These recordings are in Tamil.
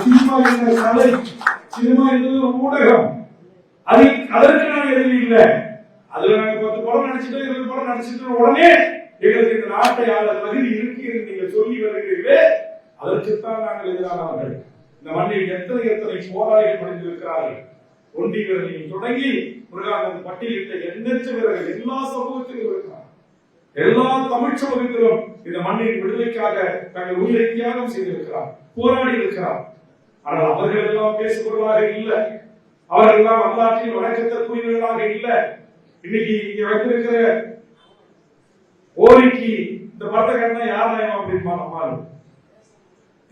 சினிமா என்ற கலை, சினிமா என்பது ஊடகம். அதற்கு நாங்கள் எதிரி இல்லை. அதுல நாங்க 10 படம் நடிச்சுட்டோம், 20 படம் நடிச்சுட்டோம், உடனே எங்களுக்கு இந்த நாட்டை ஆள தகுதி இருக்கு என்று நீங்கள் சொல்லி வருகிறீர்களே, அதற்குத்தான் நாங்கள் எதிரானவர்கள். இந்த மண்ணில் எத்தனை போராளிகள் மடிந்திருக்கிறார்கள். ஒன்றி வீரர்கள் தொடங்கி முருகானந்தம் பட்டியலிட்ட எண்ணற்ற வீரர்கள் எல்லா சமூகத்திலும் இருக்கிறார். எல்லா தமிழ் சமூகத்திலும் இந்த மண்ணின் விடுதலைக்காக தங்கள் உயிரை தியாகம் செய்திருக்கிறார், போராடி இருக்கிறார். ஆனால் அவர்கள் எல்லாம் பேசுபவர்களாக இல்லை. அவர்கள் எல்லாம் வரலாற்றில் வணக்கத்திற்குரியவர்களாக இல்லை. இன்னைக்கு இங்க வைத்திருக்கிற ஓரிக்கு இந்த படத்தை யார் நயம் அப்படின்பா, நம்மால்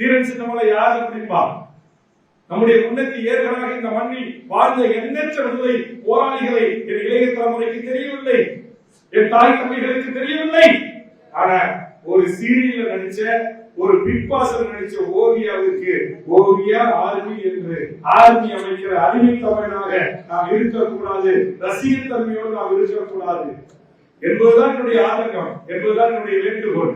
தீரன் சின்னமலை யார் அப்படின்பா. நம்முடைய முன்னத்தி ஏற்கனவே இந்த மண்ணில் வாழ்ந்த எண்ணற்ற விடுதலை போராளிகளை என் இளைய தலைமுறைக்கு தெரியவில்லை, என் தாய் தம்பிகளுக்கு தெரியவில்லை. ஆனா ஒரு சீரியல்ல நடிச்ச, ஒரு பிக் பாஸ்ல நடிச்ச ஓவியாவுக்கு ஓவியா ஆர்மி என்று ஆர்மி அமைக்கிற அறிவி தமிழனாக நாம் இருக்கக்கூடாது, ரசிகர் தன்மையோடு நாம் இருக்கக்கூடாது என்பதுதான் என்னுடைய ஆதங்கம், என்பதுதான் என்னுடைய வேண்டுகோள்.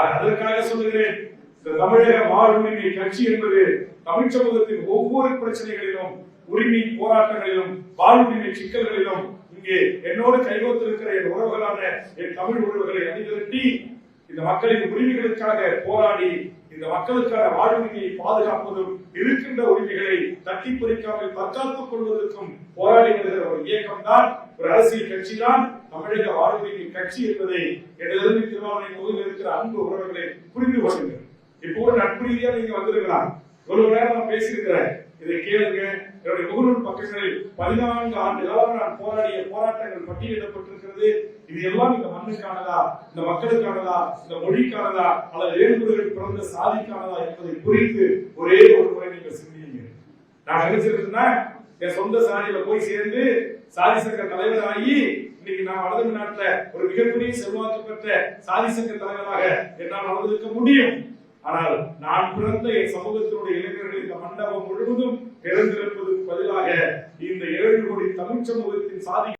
அதற்காக சொல்லுகிறேன், இந்த தமிழக வாழ்வுரிமை கட்சி என்பது தமிழ் சமூகத்தின் ஒவ்வொரு பிரச்சனைகளிலும், உரிமை போராட்டங்களிலும், வாழ்வுரிமை சிக்கல்களிலும் இங்கே என்னோடு கைகோத்திருக்கிற என் உறவுகளான என் தமிழ் உறவுகளை அணிதிரட்டி இந்த மக்களின் உரிமைகளுக்காக போராடி இந்த மக்களுக்கான வாழ்வுரிமையை பாதுகாப்பதும், இருக்கின்ற உரிமைகளை தட்டி பறிக்காமல் தற்காத்துக் கொள்வதற்கும் போராடி வருகிற ஒரு இயக்கம் தான், ஒரு அரசியல் கட்சி தான் தமிழக வாழ்வுரிமை கட்சி என்பதை எனது திருவாரூரை பகுதியில் இருக்கிற அன்பு உறவுகளை புரிந்து கொள்ளுங்கள். இப்போ நட்பு ரீதியா நீங்க வந்திருக்கலாம், இவ்வளவு நேரம் நான் பேசியிருக்கிறேன், இதை கேளுங்க. என்னுடைய முகநூல் பக்கங்களில் 14 ஆண்டு காலம் நான் போராடிய போராட்டங்கள் பட்டியலிடப்பட்டிருக்கிறது. இது எல்லாம் இந்த மண்ணுக்கானதா, இந்த மக்களுக்கானதா, இந்த மொழிக்கானதா, அல்லது வேறுபடுகள் பிறந்த சாதிக்கானதா என்பதை குறித்து ஒரே ஒரு முறை நீங்க சிந்தியுங்க. நான் நினைச்சிருந்தேன்னா என் சொந்த சாதியில போய் சேர்ந்து சாதி சங்க தலைவராகி இன்னைக்கு நான் வலது நாட்டுல ஒரு மிகப்பெரிய செல்வாக்கு பெற்ற சாதி சங்க தலைவராக என்னால் வளர்ந்திருக்க முடியும். ஆனால் நான் பிறந்த என் சமூகத்தினுடைய இளைஞர்கள் இந்த மண்டபம் முழுவதும் பிறந்திருப்பதற்கு பதிலாக இந்த 7 கோடி தமிழ் சமூகத்தின் சாதி